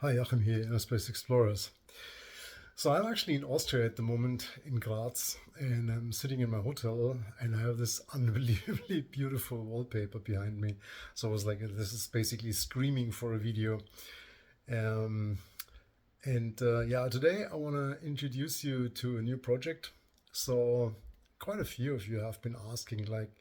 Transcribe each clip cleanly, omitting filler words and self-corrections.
Hi, Achim here, InnerSpace Explorers. So I'm actually in Austria at the moment, in Graz, and I'm sitting in my hotel, and I have this unbelievably beautiful wallpaper behind me. So I was like, this is basically screaming for a video. Um, yeah, today I want to introduce you to a new project. So quite a few of you have been asking, like,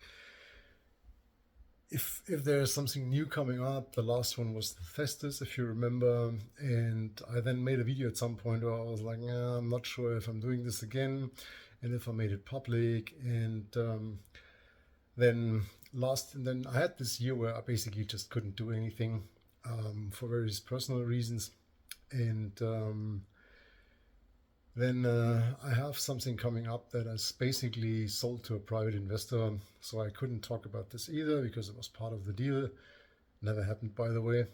if there's something new coming up. The last one was the Festus, if you remember, and I then made a video at some point where I was like, I'm not sure if I'm doing this again and if I made it public. And then then I had this year where I basically just couldn't do anything for various personal reasons. And then I have something coming up that is basically sold to a private investor. So I couldn't talk about this either because it was part of the deal. Never happened, by the way,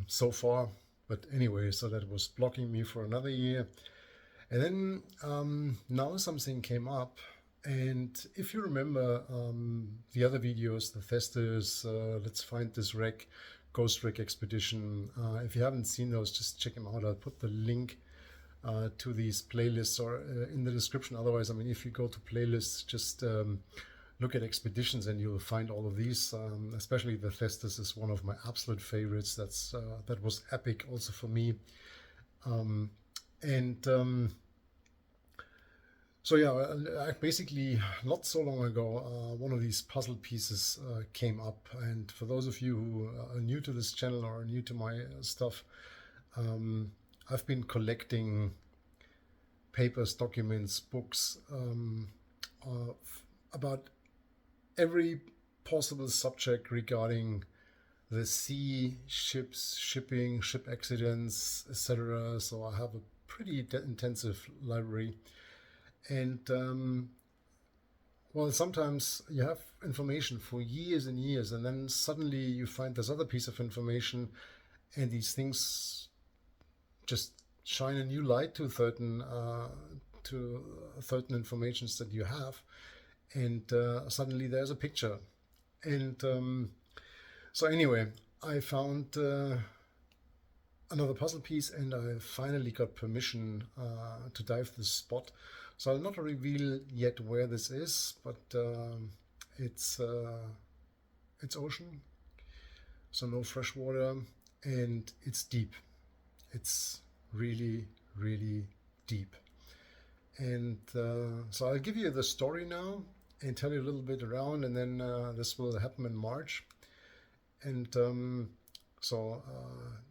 so far. But anyway, so that was blocking me for another year. And then now something came up. And if you remember the other videos, the Festus, Let's Find This Wreck, Ghost Wreck Expedition, if you haven't seen those, just check them out. I'll put the link to these playlists or in the description. Otherwise, I mean, if you go to playlists, just look at expeditions and you'll find all of these. Especially the Festus is one of my absolute favorites. That was epic also for me. And so yeah, I basically not so long ago, one of these puzzle pieces came up. And for those of you who are new to this channel or new to my stuff, I've been collecting papers, documents, books about every possible subject regarding the sea, ships, shipping, ship accidents, etc. So I have a pretty intensive library. And well, sometimes you have information for years and years, and then suddenly you find this other piece of information, and these things just shine a new light to certain informations that you have, and suddenly there's a picture. And so anyway, I found another puzzle piece, and I finally got permission to dive this spot. So I'll not reveal yet where this is, but it's ocean, so no fresh water, and it's deep. It's really, really deep. And so I'll give you the story now and tell you a little bit around, and then this will happen in March. And so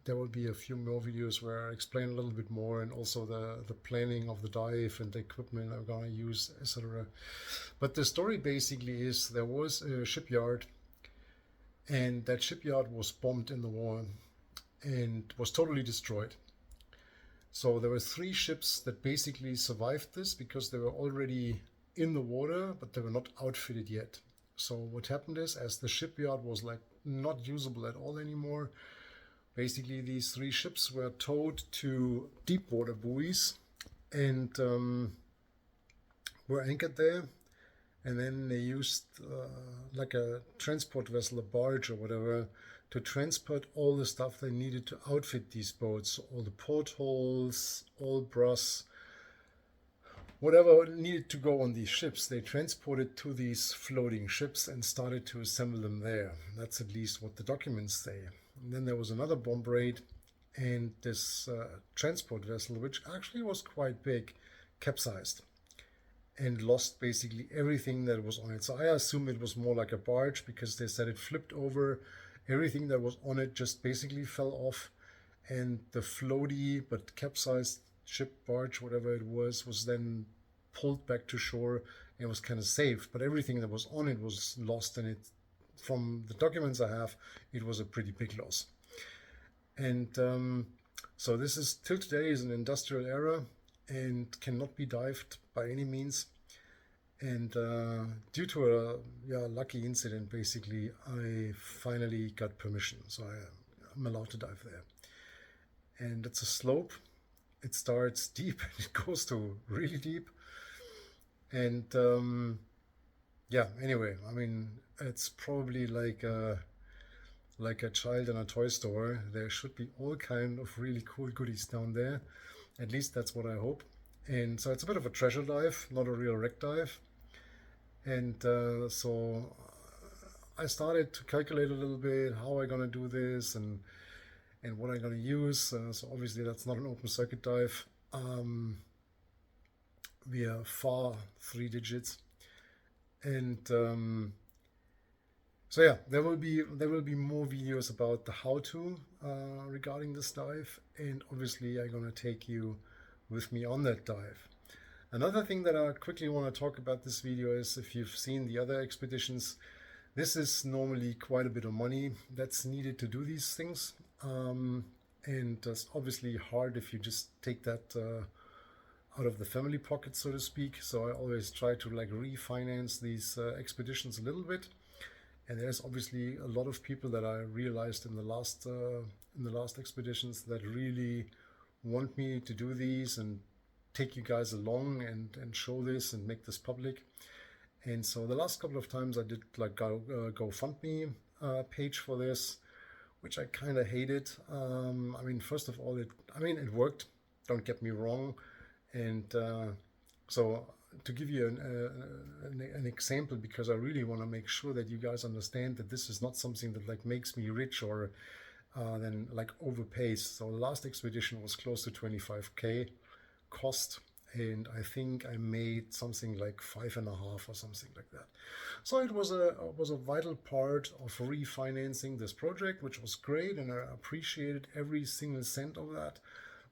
there will be a few more videos where I explain a little bit more, and also the planning of the dive and the equipment I'm going to use, etc. But the story basically is there was a shipyard, and that shipyard was bombed in the war and was totally destroyed. So there were 3 ships that basically survived this because they were already in the water, but they were not outfitted yet. So what happened is, as the shipyard was like not usable at all anymore, basically these 3 ships were towed to deep water buoys and were anchored there. And then they used like a transport vessel, a barge or whatever, to transport all the stuff they needed to outfit these boats, all the portholes, all brass, whatever needed to go on these ships, they transported to these floating ships and started to assemble them there. That's at least what the documents say. And then there was another bomb raid, and this transport vessel, which actually was quite big, capsized and lost basically everything that was on it. So I assume it was more like a barge, because they said it flipped over. Everything that was on it just basically fell off, and the floaty but capsized ship, barge, whatever it was then pulled back to shore and was kind of saved. But everything that was on it was lost, and it, from the documents I have, it was a pretty big loss. And so this is till today is an industrial area and cannot be dived by any means. And due to a lucky incident, basically, I finally got permission. So I'm allowed to dive there. And it's a slope. It starts deep and it goes to really deep. And yeah, anyway, I mean, it's probably like like a child in a toy store. There should be all kind of really cool goodies down there. At least that's what I hope. And so it's a bit of a treasure dive, not a real wreck dive. And so I started to calculate a little bit how I'm gonna do this and what I'm gonna use. So obviously that's not an open circuit dive. We are far 3 digits, and so yeah, there will be more videos about the how-to regarding this dive, and obviously I'm gonna take you with me on that dive. Another thing that I quickly want to talk about this video is, if you've seen the other expeditions, this is normally quite a bit of money that's needed to do these things, and it's obviously hard if you just take that out of the family pocket, so to speak. So I always try to like refinance these expeditions a little bit. And there's obviously a lot of people that I realized in the last expeditions that really want me to do these and take you guys along and show this and make this public. And so the last couple of times I did like a GoFundMe page for this, which I kind of hated. I mean, first of all, it worked, don't get me wrong. And so to give you an example, because I really want to make sure that you guys understand that this is not something that like makes me rich or then like overpays. So the last expedition was close to 25K cost, and I think I made something like 5.5 or something like that. So it was a vital part of refinancing this project, which was great, and I appreciated every single cent of that.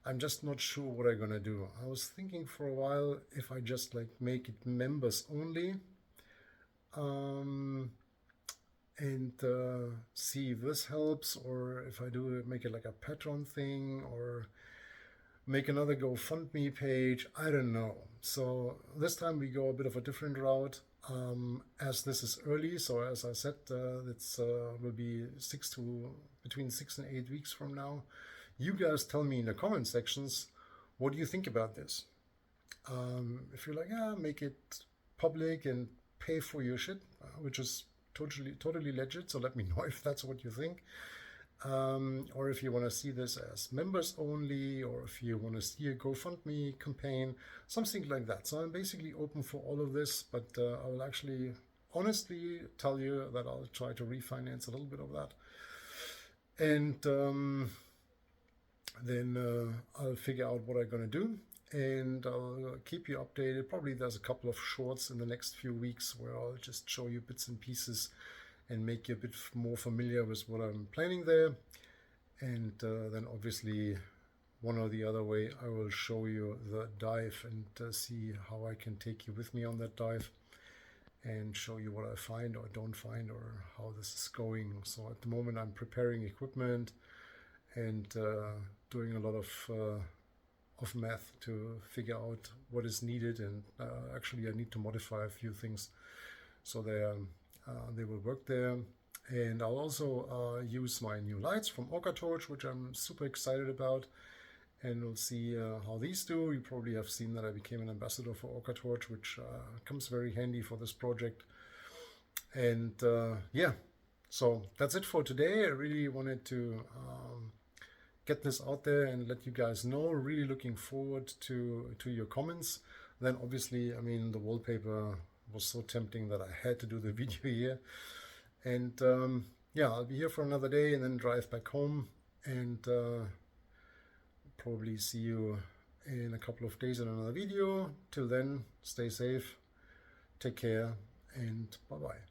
I'm just not sure what I'm gonna do. I was thinking for a while if I just like make it members only, and see if this helps, or if I do make it like a Patreon thing, or make another GoFundMe page. I don't know. So this time we go a bit of a different route, as this is early. So as I said, it's will be between 6 and 8 weeks from now. You guys tell me in the comment sections, what do you think about this? If you're like, yeah, make it public and pay for your shit, which is totally legit. So let me know if that's what you think. Or if you want to see this as members only, or if you want to see a GoFundMe campaign, something like that. So I'm basically open for all of this, but I will actually honestly tell you that I'll try to refinance a little bit of that. And then I'll figure out what I'm going to do, and I'll keep you updated. Probably there's a couple of shorts in the next few weeks where I'll just show you bits and pieces and make you a bit more familiar with what I'm planning there. And then obviously one or the other way I will show you the dive and see how I can take you with me on that dive and show you what I find or don't find, or how this is going. So at the moment I'm preparing equipment and doing a lot of math to figure out what is needed, and actually I need to modify a few things so they will work there. And I'll also use my new lights from Torch, which I'm super excited about, and we'll see how these do. You probably have seen that I became an ambassador for Torch, which comes very handy for this project. And yeah, so that's it for today. I really wanted to get this out there and let you guys know. Really looking forward to your comments. Then obviously, I mean, the wallpaper was so tempting that I had to do the video here. And yeah, I'll be here for another day and then drive back home, and probably see you in a couple of days in another video. Till then, stay safe, take care, and bye-bye.